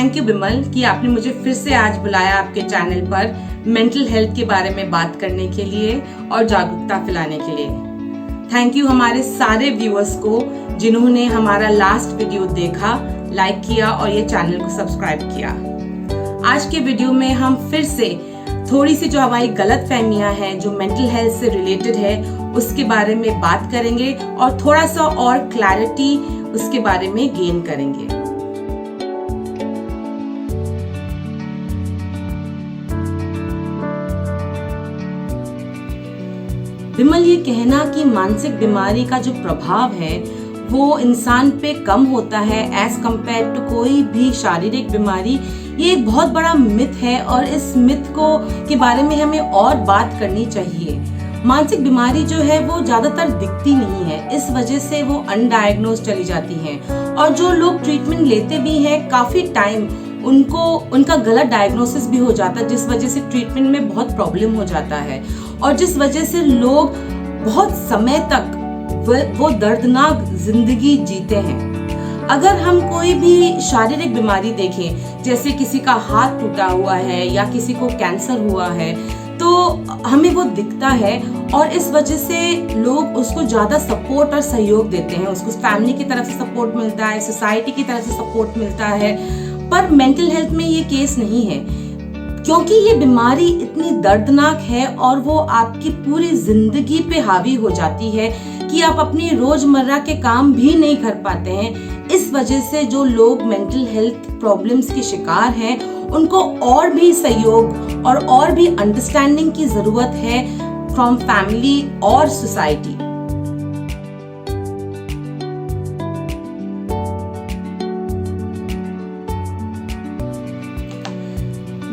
Thank you Bimal कि आपने मुझे फिर से आज बुलाया आपके चैनल पर मेंटल हेल्थ के बारे में बात करने के लिए और जागरूकता फैलाने के लिए। थैंक यू हमारे सारे व्यूअर्स को जिन्होंने हमारा लास्ट वीडियो देखा, लाइक किया और ये चैनल को सब्सक्राइब किया। आज के वीडियो में हम फिर से थोड़ी सी जो हमारी गलतफहमियां हैं जो मेंटल हेल्थ से रिलेटेड है उसके बारे में बात करेंगे और थोड़ा सा और क्लैरिटी उसके बारे में गेन करेंगे। विमल, ये कहना कि मानसिक बीमारी का जो प्रभाव है वो इंसान पे कम होता है एज कम्पेयर टू कोई भी शारीरिक बीमारी, ये एक बहुत बड़ा मिथ है और इस मिथ के बारे में हमें और बात करनी चाहिए। मानसिक बीमारी जो है वो ज्यादातर दिखती नहीं है, इस वजह से वो अनडायग्नोज चली जाती हैं और जो लोग ट्रीटमेंट लेते भी हैं काफी टाइम उनका गलत डायग्नोसिस भी हो जाता है, जिस वजह से ट्रीटमेंट में बहुत प्रॉब्लम हो जाता है और जिस वजह से लोग बहुत समय तक वो दर्दनाक जिंदगी जीते हैं। अगर हम कोई भी शारीरिक बीमारी देखें, जैसे किसी का हाथ टूटा हुआ है या किसी को कैंसर हुआ है, तो हमें वो दिखता है और इस वजह से लोग उसको ज्यादा सपोर्ट और सहयोग देते हैं। उसको फैमिली की तरफ से सपोर्ट मिलता है, सोसाइटी की तरफ से सपोर्ट मिलता है। पर मेंटल हेल्थ में ये केस नहीं है, क्योंकि ये बीमारी इतनी दर्दनाक है और वो आपकी पूरी जिंदगी पे हावी हो जाती है कि आप अपनी रोजमर्रा के काम भी नहीं कर पाते हैं। इस वजह से जो लोग मेंटल हेल्थ प्रॉब्लम्स के शिकार हैं उनको और भी सहयोग और भी अंडरस्टैंडिंग की जरूरत है फ्रॉम फैमिली और सोसाइटी।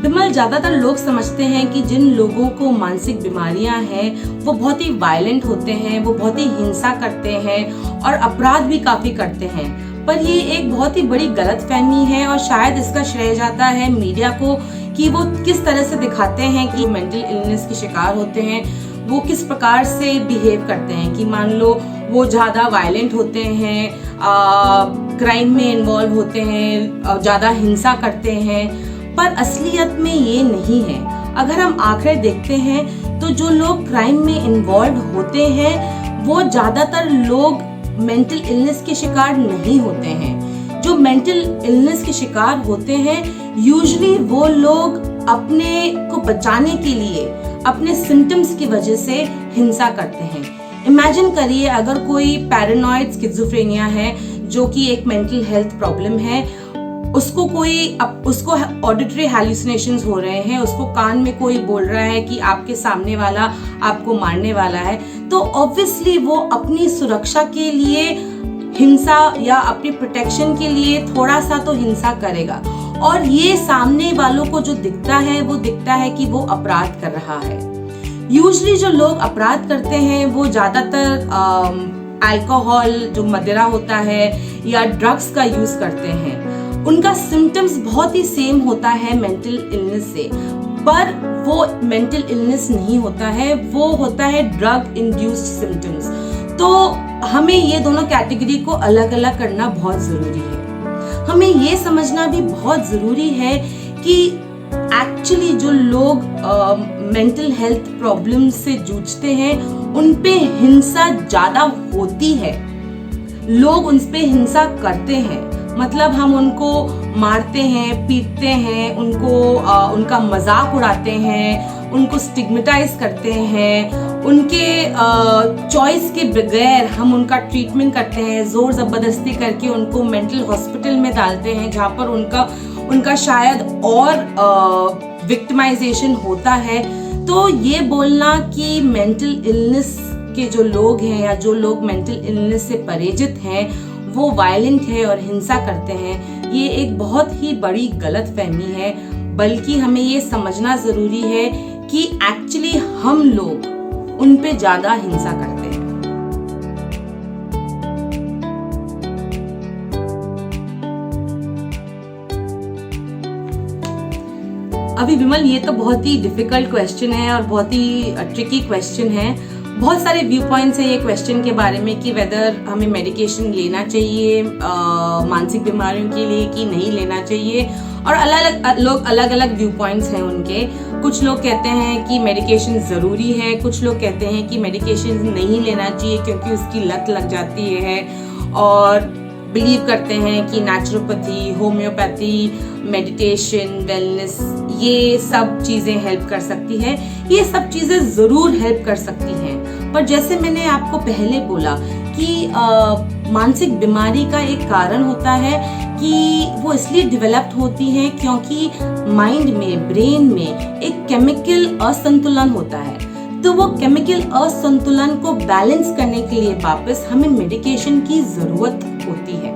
बिमल, ज्यादातर लोग समझते हैं कि जिन लोगों को मानसिक बीमारियां हैं वो बहुत ही वायलेंट होते हैं, वो बहुत ही हिंसा करते हैं और अपराध भी काफी करते हैं। पर ये एक बहुत ही बड़ी गलतफहमी है और शायद इसका श्रेय जाता है मीडिया को कि वो किस तरह से दिखाते हैं कि मेंटल इलनेस के शिकार होते हैं, वो किस प्रकार से बिहेव करते हैं। कि मान लो वो ज्यादा वायलेंट होते हैं, क्राइम में इन्वॉल्व होते हैं, ज्यादा हिंसा करते हैं, पर असलियत में ये नहीं है। अगर हम आंकड़े देखते हैं तो जो लोग क्राइम में इन्वॉल्व होते हैं वो ज्यादातर लोग मेंटल इलनेस के शिकार नहीं होते हैं। जो मेंटल इलनेस के शिकार होते हैं यूजुअली वो लोग अपने को बचाने के लिए अपने सिम्टम्स की वजह से हिंसा करते हैं। इमेजिन करिए अगर कोई पैरानॉइड स्किज़ोफ्रेनिया है जो कि एक मेंटल हेल्थ प्रॉब्लम है, उसको ऑडिटरी हैलुसिनेशंस हो रहे हैं, उसको कान में कोई बोल रहा है कि आपके सामने वाला आपको मारने वाला है, तो ऑब्वियसली वो अपनी सुरक्षा के लिए हिंसा या अपनी प्रोटेक्शन के लिए थोड़ा सा तो हिंसा करेगा और ये सामने वालों को जो दिखता है वो दिखता है कि वो अपराध कर रहा है। यूजुअली जो लोग अपराध करते हैं वो ज्यादातर अल्कोहल जो मदिरा होता है या ड्रग्स का यूज करते हैं। उनका सिम्टम्स बहुत ही सेम होता है मेंटल इलनेस से, पर वो मेंटल इलनेस नहीं होता है, वो होता है ड्रग इंड्यूस्ड सिम्टम्स। तो हमें ये दोनों कैटेगरी को अलग अलग करना बहुत जरूरी है। हमें ये समझना भी बहुत जरूरी है कि एक्चुअली जो लोग मेंटल हेल्थ प्रॉब्लम से जूझते हैं उन पे हिंसा ज्यादा होती है, लोग उन पे हिंसा करते हैं। मतलब हम उनको मारते हैं, पीटते हैं, उनका मजाक उड़ाते हैं, उनको स्टिग्मेटाइज करते हैं, उनके चॉइस के बगैर हम उनका ट्रीटमेंट करते हैं, जोर जबरदस्ती करके उनको मेंटल हॉस्पिटल में डालते हैं जहाँ पर उनका शायद और विक्टिमाइजेशन होता है। तो ये बोलना कि मेंटल इलनेस के जो लोग हैं या जो लोग मेंटल इलनेस से परेजित हैं वो वायलेंट है और हिंसा करते हैं, ये एक बहुत ही बड़ी गलतफहमी है। बल्कि हमें ये समझना जरूरी है कि एक्चुअली हम लोग उन पे ज्यादा हिंसा करते हैं। अभी विमल, ये तो बहुत ही डिफिकल्ट क्वेश्चन है और बहुत ही ट्रिकी क्वेश्चन है। बहुत सारे व्यू पॉइंट्स है ये क्वेश्चन के बारे में कि वेदर हमें मेडिकेशन लेना चाहिए मानसिक बीमारियों के लिए कि नहीं लेना चाहिए। और लोग अलग अलग व्यू पॉइंट्स हैं उनके। कुछ लोग कहते हैं कि मेडिकेशन ज़रूरी है, कुछ लोग कहते हैं कि मेडिकेशन नहीं लेना चाहिए क्योंकि उसकी लत लग जाती है, और बिलीव करते हैं कि नेचुरोपैथी, होम्योपैथी, मेडिटेशन, वेलनेस, ये सब चीज़ें हेल्प कर सकती है। ये सब चीज़ें ज़रूर हेल्प कर सकती हैं, पर जैसे मैंने आपको पहले बोला कि मानसिक बीमारी का एक कारण होता है कि वो इसलिए डेवलप्ड होती है क्योंकि माइंड में, ब्रेन में एक केमिकल असंतुलन होता है। तो वो केमिकल असंतुलन को बैलेंस करने के लिए वापस हमें मेडिकेशन की ज़रूरत होती है,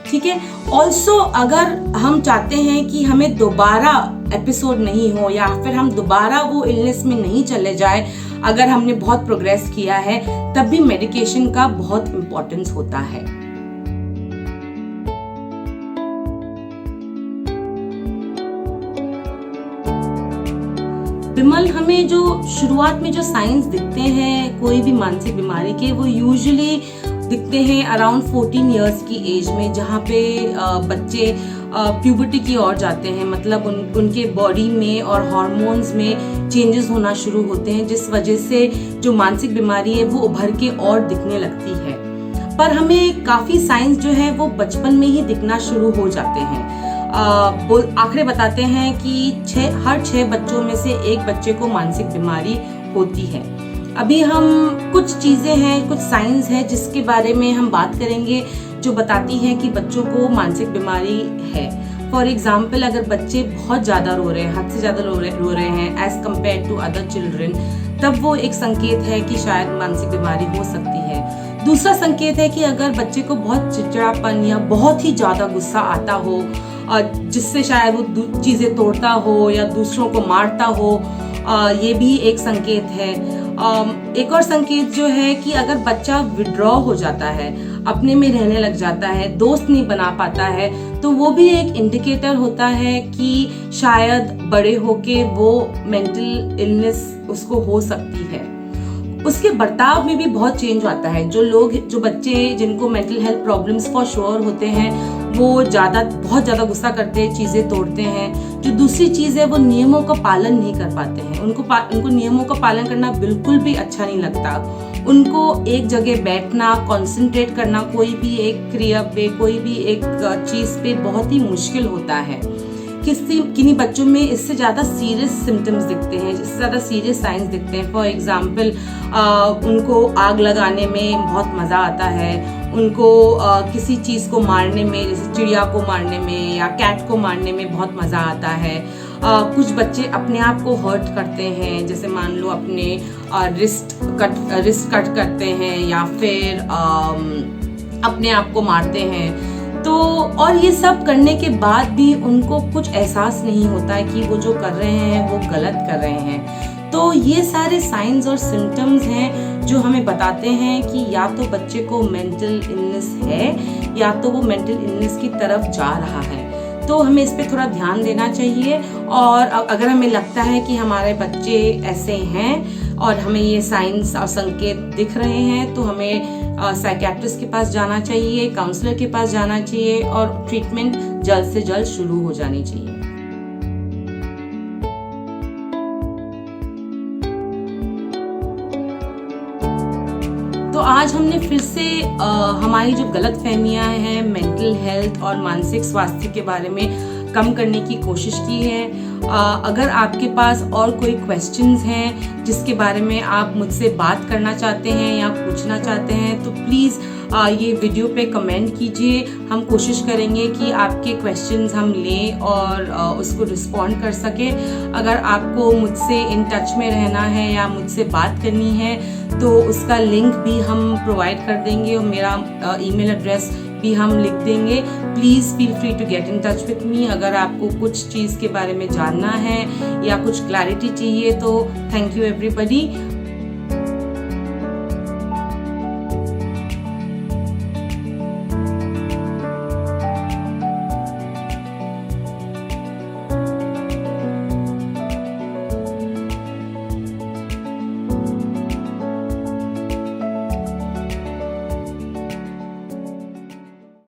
ठीक है। ऑल्सो अगर हम चाहते हैं कि हमें दोबारा एपिसोड नहीं हो या फिर हम दोबारा वो इलनेस में नहीं चले जाए, अगर हमने बहुत प्रोग्रेस किया है, तब भी मेडिकेशन का बहुत इम्पोर्टेंस होता है। विमल, हमें जो शुरुआत में जो साइंस दिखते हैं कोई भी मानसिक बीमारी के, वो यूजुअली दिखते हैं अराउंड 14 इयर्स की एज में, जहाँ पे बच्चे प्यूबर्टी की ओर जाते हैं। मतलब उनके बॉडी में और हार्मोन्स में चेंजेस होना शुरू होते हैं, जिस वजह से जो मानसिक बीमारी है वो उभर के और दिखने लगती है। पर हमें काफ़ी साइंस जो है वो बचपन में ही दिखना शुरू हो जाते हैं। आंकड़े बताते हैं कि हर 6 बच्चों में से एक बच्चे को मानसिक बीमारी होती है। अभी हम कुछ चीज़ें हैं, कुछ साइंस है जिसके बारे में हम बात करेंगे जो बताती है कि बच्चों को मानसिक बीमारी है। फॉर एग्जाम्पल, अगर बच्चे बहुत ज़्यादा रो रहे हैं, हद से ज़्यादा रो रहे हैं as compare to other children, तब वो एक संकेत है कि शायद मानसिक बीमारी हो सकती है। दूसरा संकेत है कि अगर बच्चे को बहुत चिड़चिड़ापन या बहुत ही ज़्यादा गुस्सा आता हो, जिससे शायद वो चीज़ें तोड़ता हो या दूसरों को मारता हो, ये भी एक संकेत है। एक और संकेत जो है कि अगर बच्चा विड्रॉ हो जाता है, अपने में रहने लग जाता है, दोस्त नहीं बना पाता है, तो वो भी एक इंडिकेटर होता है कि शायद बड़े होके वो मेंटल इलनेस उसको हो सकती है। उसके बर्ताव में भी बहुत चेंज आता है। जो बच्चे जिनको mental health problems for sure होते हैं, वो बहुत ज़्यादा गुस्सा करते हैं, चीज़ें तोड़ते हैं। जो दूसरी चीज़ है, वो नियमों का पालन नहीं कर पाते हैं। उनको नियमों का पालन करना बिल्कुल भी अच्छा नहीं लगता। उनको एक जगह बैठना, कंसंट्रेट करना, कोई भी एक क्रिया पे, कोई भी एक चीज़ पे बहुत ही मुश्किल होता है। किन्हीं बच्चों में इससे ज़्यादा सीरियस सिम्टम्स दिखते हैं, इससे ज़्यादा सीरियस साइंस दिखते हैं। फॉर एग्जाम्पल, उनको आग लगाने में बहुत मज़ा आता है, उनको किसी चीज़ को मारने में, जैसे चिड़िया को मारने में या कैट को मारने में बहुत मज़ा आता है। कुछ बच्चे अपने आप को हर्ट करते हैं, जैसे मान लो अपने रिस्ट कट करते हैं या फिर अपने आप को मारते हैं। तो और ये सब करने के बाद भी उनको कुछ एहसास नहीं होता है कि वो जो कर रहे हैं वो गलत कर रहे हैं। तो ये सारे साइंस और सिम्टम्स हैं जो हमें बताते हैं कि या तो बच्चे को मेंटल इलनेस है या तो वो मेंटल इलनेस की तरफ जा रहा है। तो हमें इस पे थोड़ा ध्यान देना चाहिए, और अगर हमें लगता है कि हमारे बच्चे ऐसे हैं और हमें ये साइंस और संकेत दिख रहे हैं, तो हमें साइकियाट्रिस्ट के पास जाना चाहिए, काउंसलर के पास जाना चाहिए, और ट्रीटमेंट जल्द से जल्द शुरू हो जानी चाहिए। तो आज हमने फिर से हमारी जो गलतफहमियां हैं मेंटल हेल्थ और मानसिक स्वास्थ्य के बारे में कम करने की कोशिश की है। अगर आपके पास और कोई क्वेश्चंस हैं जिसके बारे में आप मुझसे बात करना चाहते हैं या पूछना चाहते हैं, तो प्लीज़ ये वीडियो पे कमेंट कीजिए। हम कोशिश करेंगे कि आपके क्वेश्चंस हम लें और उसको रिस्पॉन्ड कर सकें। अगर आपको मुझसे इन टच में रहना है या मुझसे बात करनी है, तो उसका लिंक भी हम प्रोवाइड कर देंगे और मेरा ईमेल एड्रेस भी हम लिख देंगे। Please feel free to get in touch with me. अगर आपको कुछ चीज़ के बारे में जानना है या कुछ क्लैरिटी चाहिए, तो थैंक यू एवरीबॉडी।